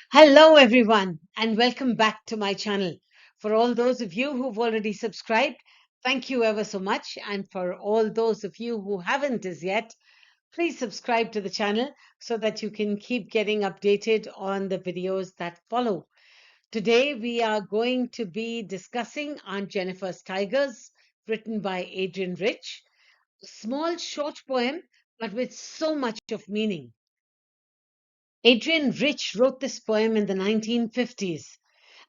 Hello, everyone, and welcome back to my channel. For all those of you who've already subscribed, thank you ever so much. And for all those of you who haven't as yet, please subscribe to the channel so that you can keep getting updated on the videos that follow. Today, we are going to be discussing Aunt Jennifer's Tigers, written by Adrian Rich. A small short poem, but with so much of meaning. Adrian Rich wrote this poem in the 1950s,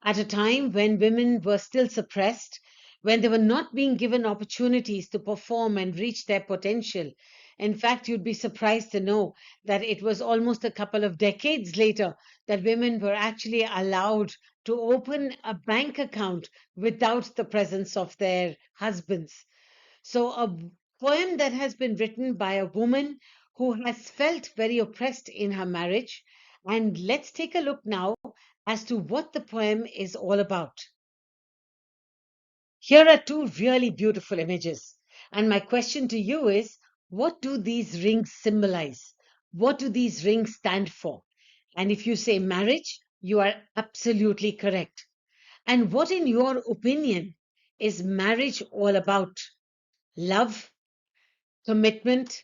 at a time when women were still suppressed, when they were not being given opportunities to perform and reach their potential. In fact, you'd be surprised to know that it was almost a couple of decades later that women were actually allowed to open a bank account without the presence of their husbands. So, a poem that has been written by a woman who has felt very oppressed in her marriage. And let's take a look now as to what the poem is all about. Here are two really beautiful images. And my question to you is, what do these rings symbolize? What do these rings stand for? And if you say marriage, you are absolutely correct. And what, in your opinion, is marriage all about? Love, commitment,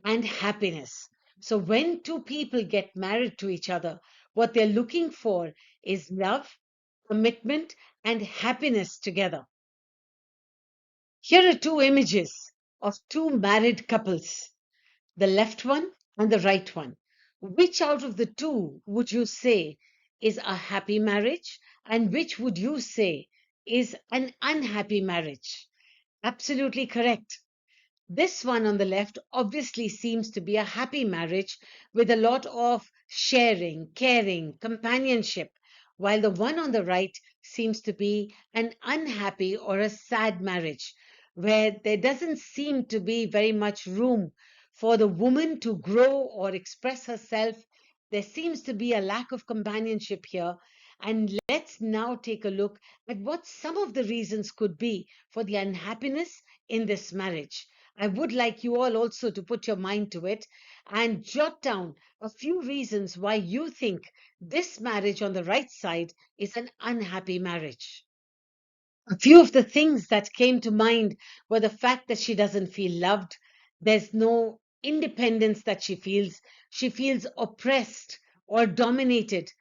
and happiness. So, when two people get married to each other, what they're looking for is love, commitment, and happiness together. Here are two images of two married couples, the left one and the right one. Which out of the two would you say is a happy marriage, and which would you say is an unhappy marriage? Absolutely correct. This one on the left obviously seems to be a happy marriage with a lot of sharing, caring, companionship, while the one on the right seems to be an unhappy or a sad marriage where there doesn't seem to be very much room for the woman to grow or express herself. There seems to be a lack of companionship here. And let's now take a look at what some of the reasons could be for the unhappiness in this marriage. I would like you all also to put your mind to it and jot down a few reasons why you think this marriage on the right side is an unhappy marriage. A few of the things that came to mind were the fact that she doesn't feel loved. There's no independence that she feels oppressed or dominated.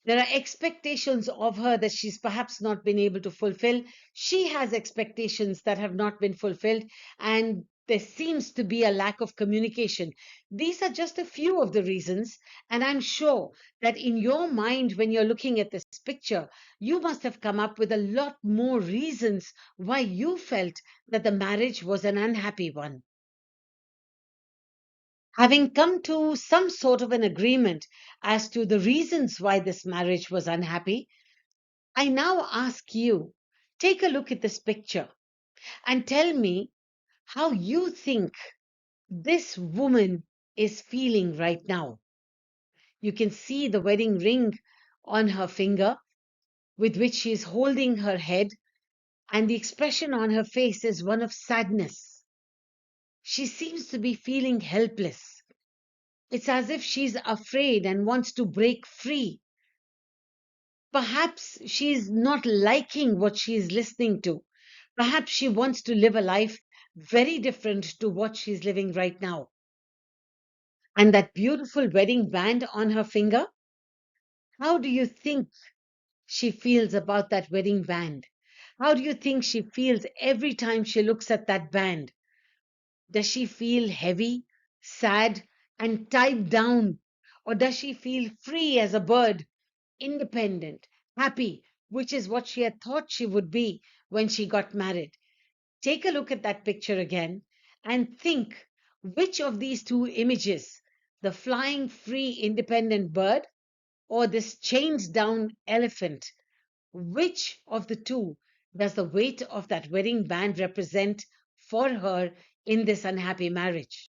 There are expectations of her that she's perhaps not been able to fulfill. She has expectations that have not been fulfilled, and there seems to be a lack of communication. These are just a few of the reasons, and I'm sure that in your mind, when you're looking at this picture, you must have come up with a lot more reasons why you felt that the marriage was an unhappy one. Having come to some sort of an agreement as to the reasons why this marriage was unhappy, I now ask you, take a look at this picture and tell me how you think this woman is feeling right now. You can see the wedding ring on her finger with which she is holding her head, and the expression on her face is one of sadness. She seems to be feeling helpless. It's as if she's afraid and wants to break free. Perhaps she's not liking what she is listening to. Perhaps she wants to live a life very different to what she's living right now. And that beautiful wedding band on her finger, how do you think she feels about that wedding band? How do you think she feels every time she looks at that band? Does she feel heavy, sad, and tied down? Or does she feel free as a bird, independent, happy, which is what she had thought she would be when she got married? Take a look at that picture again and think, which of these two images, the flying free independent bird or this chained down elephant, which of the two does the weight of that wedding band represent for her in this unhappy marriage?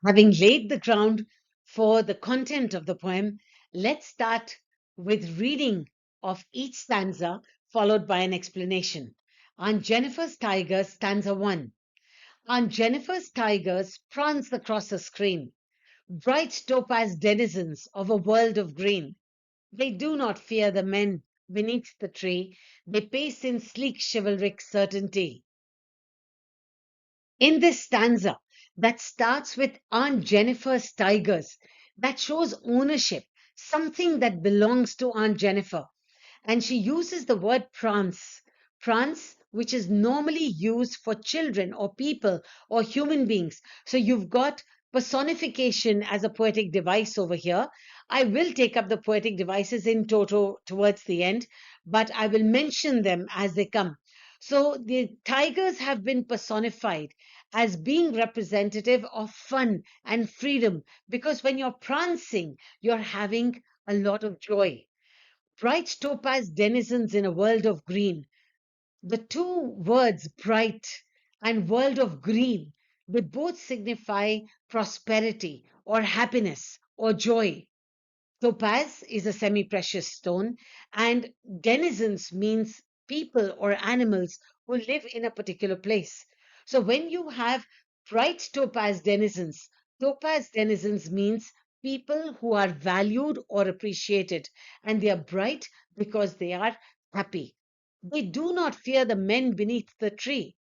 Having laid the ground for the content of the poem, let's start with reading of each stanza followed by an explanation. On Jennifer's Tigers, stanza 1. On Jennifer's Tigers pranced across the screen. Bright topaz denizens of a world of green. They do not fear the men beneath the tree. They pace in sleek chivalric certainty. In this stanza that starts with Aunt Jennifer's tigers, that shows ownership, something that belongs to Aunt Jennifer. And she uses the word prance, prance, which is normally used for children or people or human beings. So you've got personification as a poetic device over here. I will take up the poetic devices in toto towards the end, but I will mention them as they come. So the tigers have been personified as being representative of fun and freedom, because when you're prancing, you're having a lot of joy. Bright topaz denizens in a world of green. The two words bright and world of green, they both signify prosperity or happiness or joy. Topaz is a semi precious stone, and denizens means people or animals who live in a particular place. So when you have bright topaz denizens means people who are valued or appreciated, and they are bright because they are happy. They do not fear the men beneath the tree.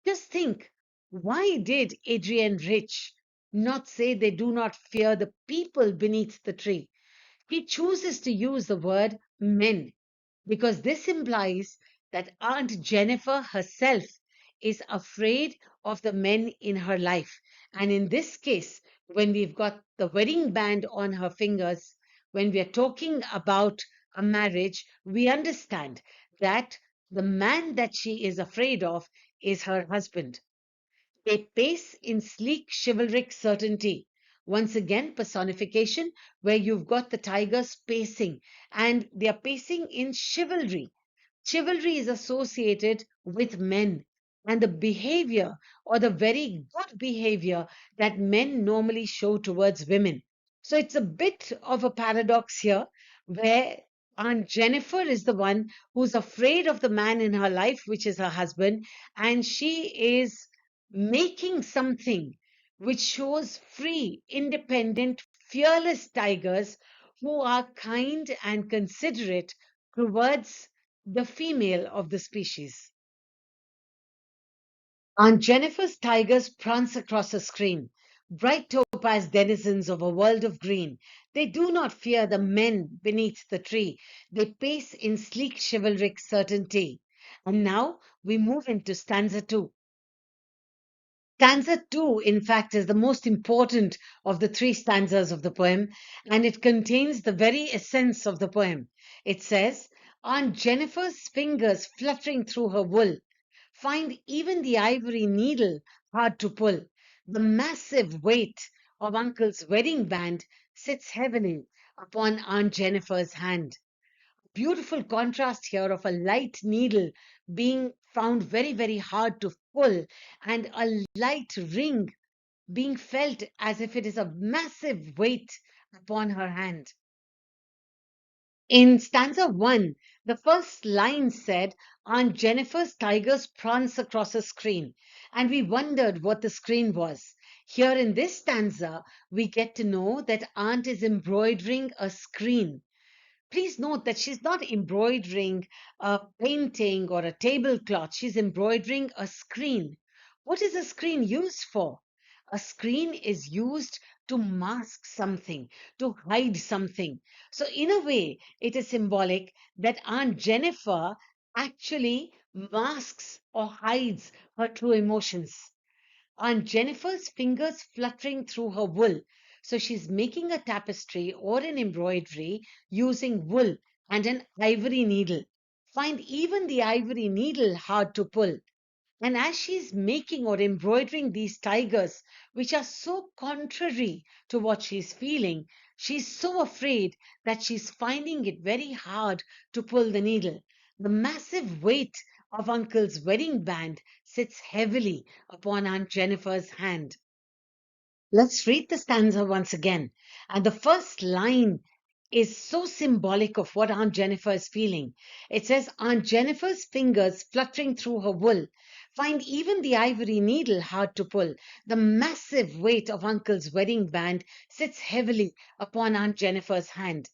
Just think, why did Adrienne Rich not say they do not fear the people beneath the tree? He chooses to use the word men because this implies that Aunt Jennifer herself is afraid of the men in her life. And in this case, when we've got the wedding band on her fingers, when we are talking about a marriage, we understand that the man that she is afraid of is her husband. They pace in sleek chivalric certainty. Once again, personification, where you've got the tigers pacing, and they are pacing in chivalry. Chivalry is associated with men and the behavior or the very good behavior that men normally show towards women. So it's a bit of a paradox here where Aunt Jennifer is the one who's afraid of the man in her life, which is her husband, and she is making something which shows free, independent, fearless tigers who are kind and considerate towards the female of the species. Aunt Jennifer's tigers prance across a screen, bright topaz denizens of a world of green. They do not fear the men beneath the tree. They pace in sleek chivalric certainty. And now we move into stanza 2. Stanza 2, in fact, is the most important of the three stanzas of the poem, and it contains the very essence of the poem. It says, Aunt Jennifer's fingers fluttering through her wool find even the ivory needle hard to pull. The massive weight of Uncle's wedding band sits heavily upon Aunt Jennifer's hand. Beautiful contrast here of a light needle being found very, very hard to pull, and a light ring being felt as if it is a massive weight upon her hand. In stanza 1, the first line said, Aunt Jennifer's tigers prance across a screen, and we wondered what the screen was. Here in this stanza, we get to know that Aunt is embroidering a screen. Please note that she's not embroidering a painting or a tablecloth. She's embroidering a screen. What is a screen used for? A screen is used to mask something, to hide something. So, in a way, it is symbolic that Aunt Jennifer actually masks or hides her true emotions. Aunt Jennifer's fingers fluttering through her wool. So she's making a tapestry or an embroidery using wool and an ivory needle. Find even the ivory needle hard to pull. And as she's making or embroidering these tigers, which are so contrary to what she's feeling, she's so afraid that she's finding it very hard to pull the needle. The massive weight of Uncle's wedding band sits heavily upon Aunt Jennifer's hand. Let's read the stanza once again. And the first line is so symbolic of what Aunt Jennifer is feeling. It says, Aunt Jennifer's fingers fluttering through her wool find even the ivory needle hard to pull. The massive weight of Uncle's wedding band sits heavily upon Aunt Jennifer's hand.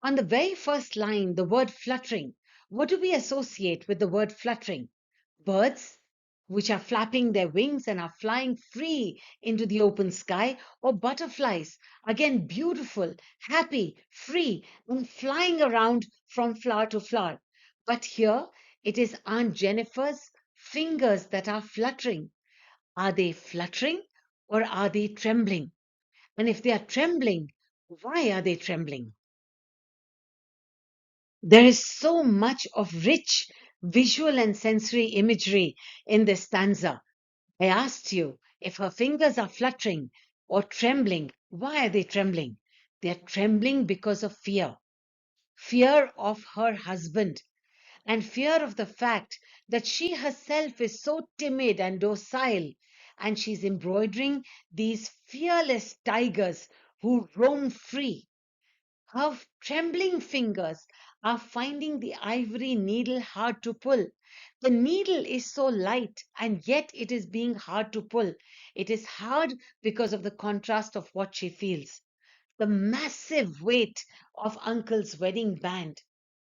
On the very first line, the word fluttering. What do we associate with the word fluttering? Birds which are flapping their wings and are flying free into the open sky, or butterflies, again beautiful, happy, free, and flying around from flower to flower. But here it is Aunt Jennifer's fingers that are fluttering. Are they fluttering or are they trembling? And if they are trembling, why are they trembling? There is so much of rich visual and sensory imagery in this stanza. I asked you if her fingers are fluttering or trembling. Why are they trembling? They are trembling because of fear. Fear of her husband and fear of the fact that she herself is so timid and docile, and she's embroidering these fearless tigers who roam free. Her trembling fingers are finding the ivory needle hard to pull. The needle is so light and yet it is being hard to pull. It is hard because of the contrast of what she feels. The massive weight of Uncle's wedding band.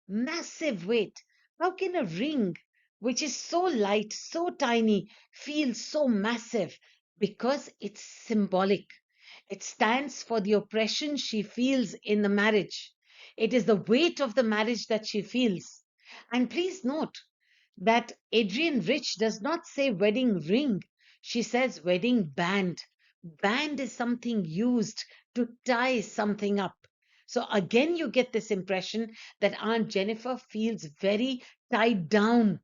Massive weight. How can a ring, which is so light, so tiny, feel so massive? Because it's symbolic. It stands for the oppression she feels in the marriage. It is the weight of the marriage that she feels. And please note that Adrienne Rich does not say wedding ring. She says wedding band. Band is something used to tie something up. So again, you get this impression that Aunt Jennifer feels very tied down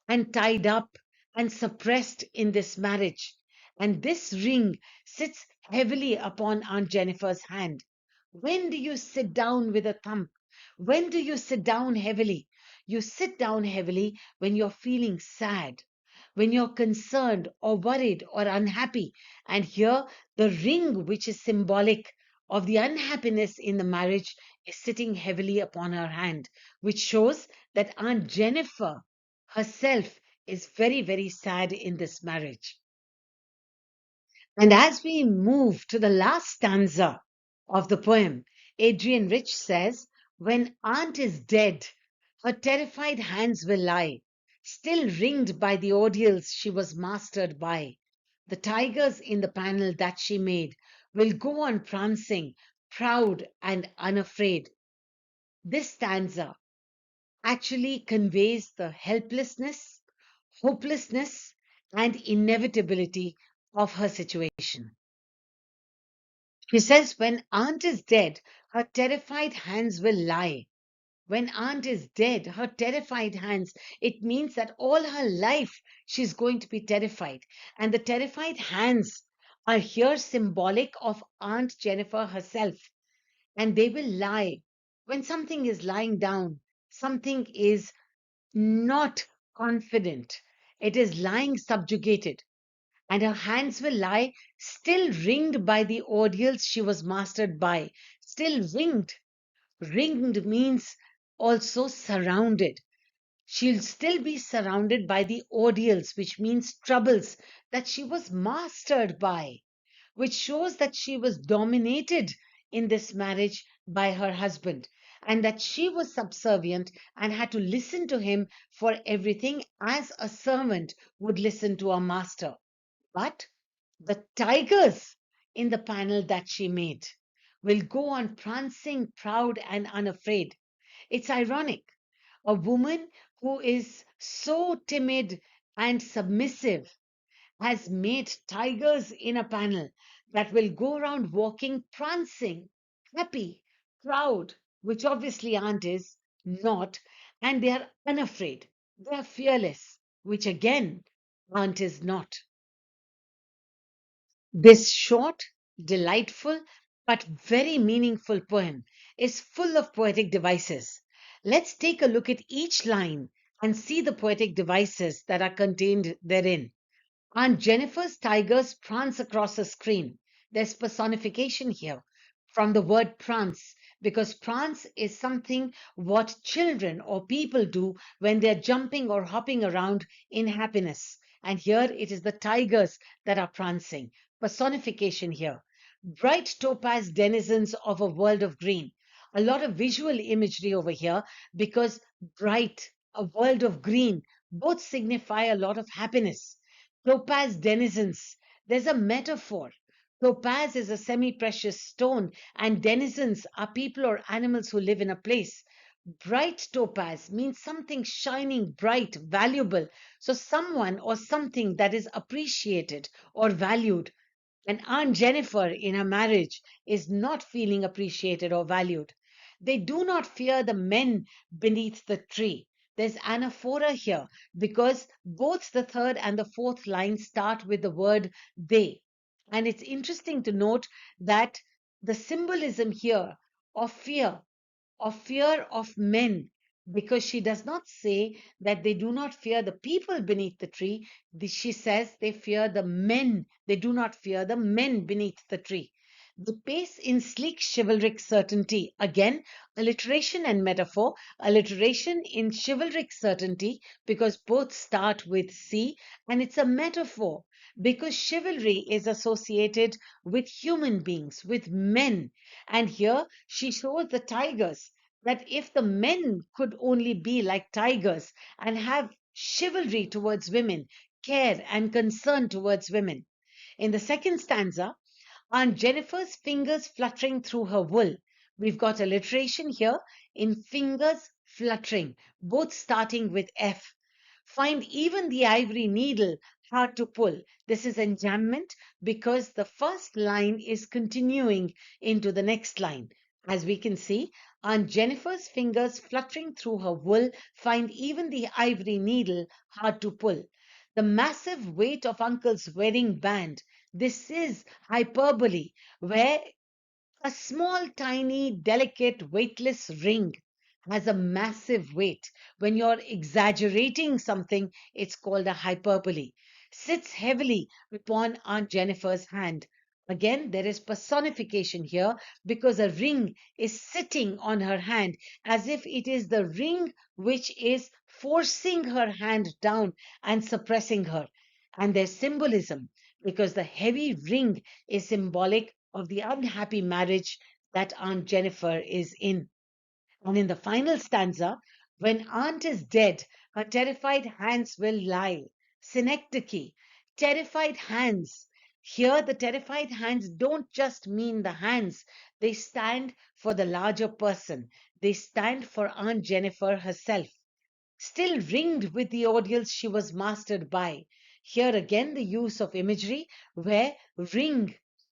and tied up and suppressed in this marriage. And this ring sits heavily upon Aunt Jennifer's hand. When do you sit down with a thump? When do you sit down heavily? You sit down heavily when you're feeling sad, when you're concerned or worried or unhappy. And here, the ring, which is symbolic of the unhappiness in the marriage, is sitting heavily upon her hand, which shows that Aunt Jennifer herself is very, very sad in this marriage. And as we move to the last stanza of the poem, Adrian Rich says, when Aunt is dead, her terrified hands will lie, still ringed by the ordeals she was mastered by. The tigers in the panel that she made will go on prancing, proud and unafraid. This stanza actually conveys the helplessness, hopelessness, and inevitability of her situation. She says, when Aunt is dead, her terrified hands will lie. When Aunt is dead, her terrified hands, it means that all her life she's going to be terrified. And the terrified hands are here symbolic of Aunt Jennifer herself. And they will lie. When something is lying down, something is not confident, it is lying subjugated. And her hands will lie still ringed by the ordeals she was mastered by. Still ringed. Ringed means also surrounded. She'll still be surrounded by the ordeals, which means troubles that she was mastered by, which shows that she was dominated in this marriage by her husband and that she was subservient and had to listen to him for everything as a servant would listen to a master. But the tigers in the panel that she made will go on prancing, proud and unafraid. It's ironic. A woman who is so timid and submissive has made tigers in a panel that will go around walking, prancing, happy, proud, which obviously Aunt is not, and they are unafraid. They are fearless, which again Aunt is not. This short, delightful, but very meaningful poem is full of poetic devices. Let's take a look at each line and see the poetic devices that are contained therein. Aunt Jennifer's tigers prance across the screen. There's personification here from the word prance, because prance is something what children or people do when they're jumping or hopping around in happiness. And here it is the tigers that are prancing. Personification here. Bright topaz denizens of a world of green. A lot of visual imagery over here because bright, a world of green, both signify a lot of happiness. Topaz denizens, there's a metaphor. Topaz is a semi precious stone, and denizens are people or animals who live in a place. Bright topaz means something shining bright, valuable. So, someone or something that is appreciated or valued. And Aunt Jennifer in her marriage is not feeling appreciated or valued. They do not fear the men beneath the tree. There's anaphora here because both the third and the fourth line start with the word they. And it's interesting to note that the symbolism here of fear of men, because she does not say that they do not fear the people beneath the tree. She says they fear the men. They do not fear the men beneath the tree. The pace in sleek chivalric certainty. Again, alliteration and metaphor. Alliteration in chivalric certainty because both start with C, and it's a metaphor because chivalry is associated with human beings, with men. And here she shows the tigers that if the men could only be like tigers and have chivalry towards women, care and concern towards women. In the second stanza, Aunt Jennifer's fingers fluttering through her wool. We've got alliteration here in fingers fluttering, both starting with F. Find even the ivory needle hard to pull. This is enjambment because the first line is continuing into the next line. As we can see, Aunt Jennifer's fingers fluttering through her wool find even the ivory needle hard to pull. The massive weight of Uncle's wedding band. This is hyperbole, where a small, tiny, delicate, weightless ring has a massive weight. When you're exaggerating something, it's called a hyperbole. Sits heavily upon Aunt Jennifer's hand. Again, there is personification here because a ring is sitting on her hand as if it is the ring which is forcing her hand down and suppressing her. And there's symbolism because the heavy ring is symbolic of the unhappy marriage that Aunt Jennifer is in. And in the final stanza, when Aunt is dead, her terrified hands will lie. Synecdoche, terrified hands. Here, the terrified hands don't just mean the hands, they stand for the larger person. They stand for Aunt Jennifer herself. Still ringed with the ordeals she was mastered by. Here again, the use of imagery where ring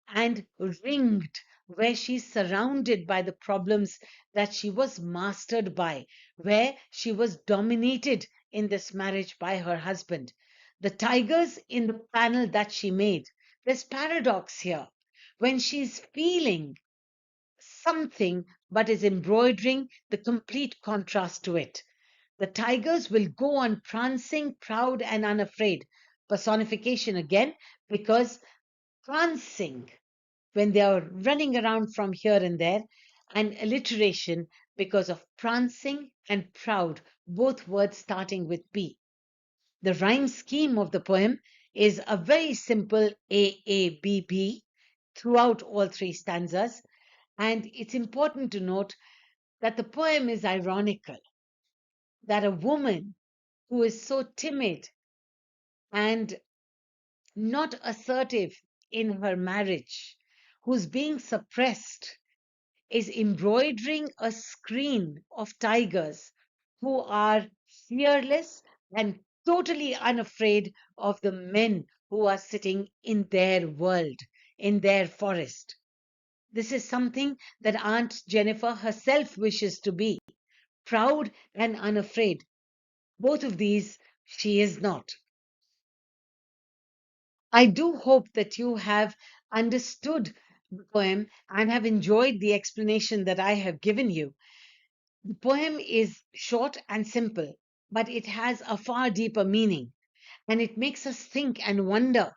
and ringed, where she's surrounded by the problems that she was mastered by, where she was dominated in this marriage by her husband. The tigers in the panel that she made. There's paradox here. When she's feeling something but is embroidering the complete contrast to it. The tigers will go on prancing, proud and unafraid. Personification again, because prancing when they are running around from here and there, and alliteration because of prancing and proud, both words starting with P. The rhyme scheme of the poem is a very simple AABB throughout all three stanzas, and it's important to note that the poem is ironical, that a woman who is so timid and not assertive in her marriage, who's being suppressed, is embroidering a screen of tigers who are fearless and totally unafraid of the men who are sitting in their world, in their forest. This is something that Aunt Jennifer herself wishes to be, proud and unafraid. Both of these she is not. I do hope that you have understood the poem and have enjoyed the explanation that I have given you. The poem is short and simple, but it has a far deeper meaning, and it makes us think and wonder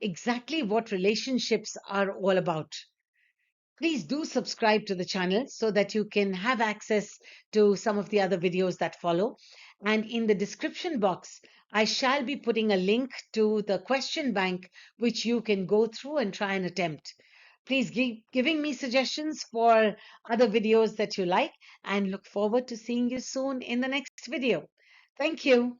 exactly what relationships are all about. Please do subscribe to the channel so that you can have access to some of the other videos that follow. And in the description box, I shall be putting a link to the question bank, which you can go through and try and attempt. Please keep giving me suggestions for other videos that you like, and look forward to seeing you soon in the next video. Thank you.